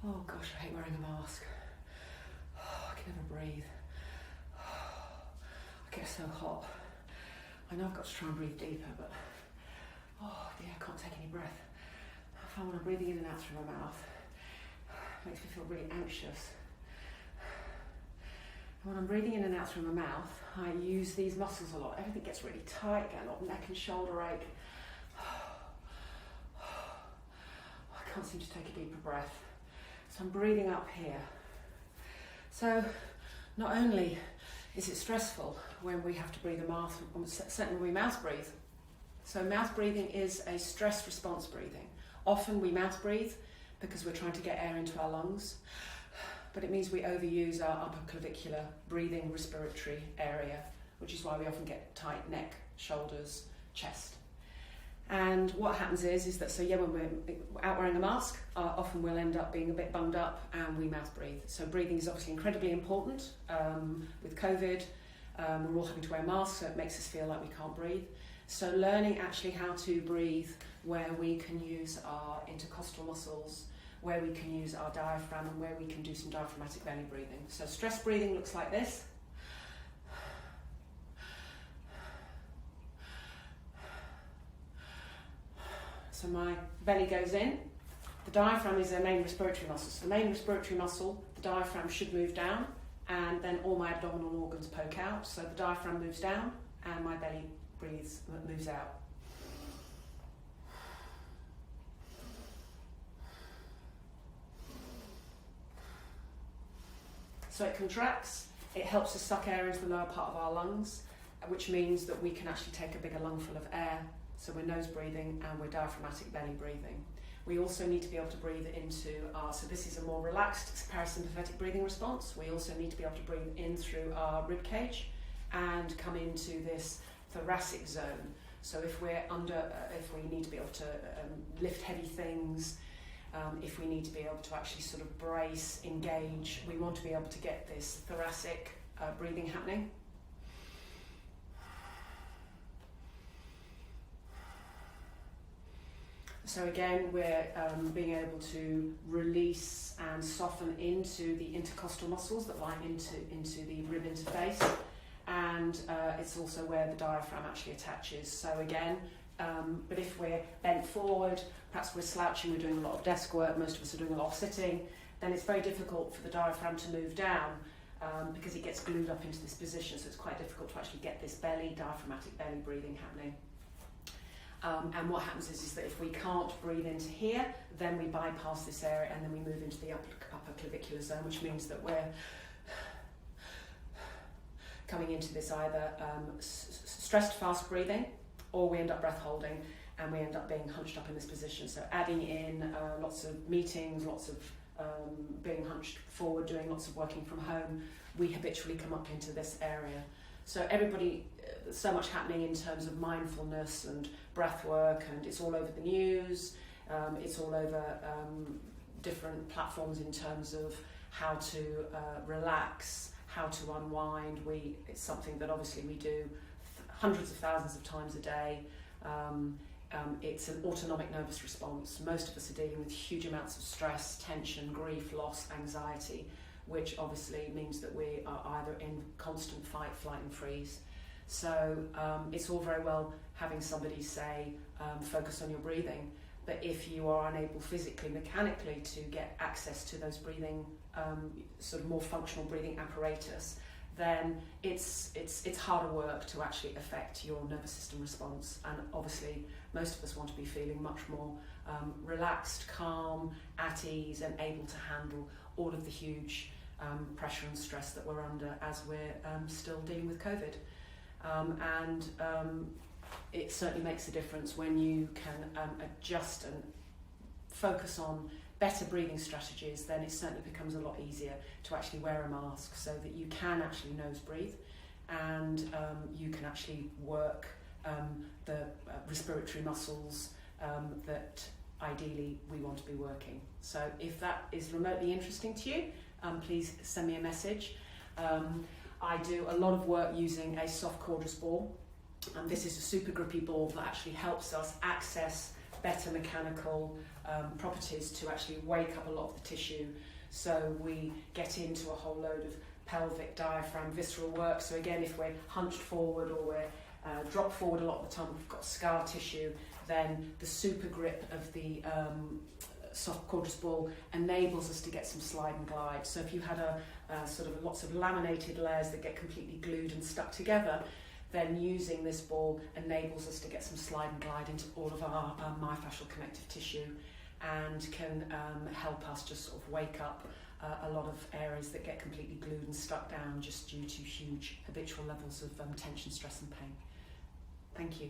Oh gosh, I hate wearing a mask. I can never breathe. I get so hot. I know I've got to try and breathe deeper, but oh dear, I can't take any breath. I find when I'm breathing in and out through my mouth, it makes me feel really anxious. And when I'm breathing in and out through my mouth, I use these muscles a lot. Everything gets really tight, I get a lot of neck and shoulder ache. I can't seem to take a deeper breath. So I'm breathing up here. So not only is it stressful when we have to breathe a mouth, certainly when we mouth breathe. So mouth breathing is a stress response breathing. Often we mouth breathe because we're trying to get air into our lungs, but it means we overuse our upper clavicular breathing respiratory area, which is why we often get tight neck, shoulders, chest. And what happens is that, when we're out wearing a mask, often we'll end up being a bit bunged up and we mouth breathe. So breathing is obviously incredibly important. With COVID, we're all having to wear masks, so it makes us feel like we can't breathe. So learning actually how to breathe where we can use our intercostal muscles, where we can use our diaphragm, and where we can do some diaphragmatic belly breathing. So stress breathing looks like this. So my belly goes in. The diaphragm is a main respiratory muscle. So the main respiratory muscle, the diaphragm should move down, and then all my abdominal organs poke out. So the diaphragm moves down and my belly moves out. So it contracts, it helps us suck air into the lower part of our lungs, which means that we can actually take a bigger lungful of air. So we're nose breathing and we're diaphragmatic belly breathing. We also need to be able to breathe into so this is a more relaxed parasympathetic breathing response. We also need to be able to breathe in through our rib cage and come into this thoracic zone. So if we're if we need to be able to lift heavy things, if we need to be able to actually sort of brace, engage, we want to be able to get this thoracic breathing happening. So again, we're being able to release and soften into the intercostal muscles that lie into the rib interface, and it's also where the diaphragm actually attaches. So again, but if we're bent forward, perhaps we're slouching, we're doing a lot of desk work, most of us are doing a lot of sitting, then it's very difficult for the diaphragm to move down because it gets glued up into this position, so it's quite difficult to actually get this diaphragmatic belly breathing happening. And what happens is that if we can't breathe into here, then we bypass this area and then we move into the upper clavicular zone, which means that we're coming into this either stressed fast breathing, or we end up breath holding and we end up being hunched up in this position. So adding in lots of meetings, lots of being hunched forward, doing lots of working from home, we habitually come up into this area. So everybody, so much happening in terms of mindfulness and breath work, and it's all over the news, it's all over different platforms in terms of how to relax, how to unwind. It's something that obviously we do hundreds of thousands of times a day. It's an autonomic nervous response. Most of us are dealing with huge amounts of stress, tension, grief, loss, anxiety, which obviously means that we are either in constant fight, flight and freeze. So it's all very well having somebody say, focus on your breathing, but if you are unable physically, mechanically to get access to those breathing, sort of more functional breathing apparatus, then it's harder work to actually affect your nervous system response. And obviously most of us want to be feeling much more relaxed, calm, at ease and able to handle all of the huge pressure and stress that we're under as we're still dealing with COVID. It certainly makes a difference when you can adjust and focus on better breathing strategies. Then it certainly becomes a lot easier to actually wear a mask so that you can actually nose breathe and you can actually work the respiratory muscles that ideally we want to be working. So if that is remotely interesting to you, please send me a message. I do a lot of work using a soft cordless ball, and this is a super grippy ball that actually helps us access better mechanical properties to actually wake up a lot of the tissue. So we get into a whole load of pelvic, diaphragm, visceral work. So again, if we're hunched forward or we're dropped forward a lot of the time, we've got scar tissue, then the super grip of the soft quadrus ball enables us to get some slide and glide. So if you had a sort of lots of laminated layers that get completely glued and stuck together, then using this ball enables us to get some slide and glide into all of our myofascial connective tissue, and can help us just sort of wake up a lot of areas that get completely glued and stuck down just due to huge habitual levels of tension, stress and pain. Thank you.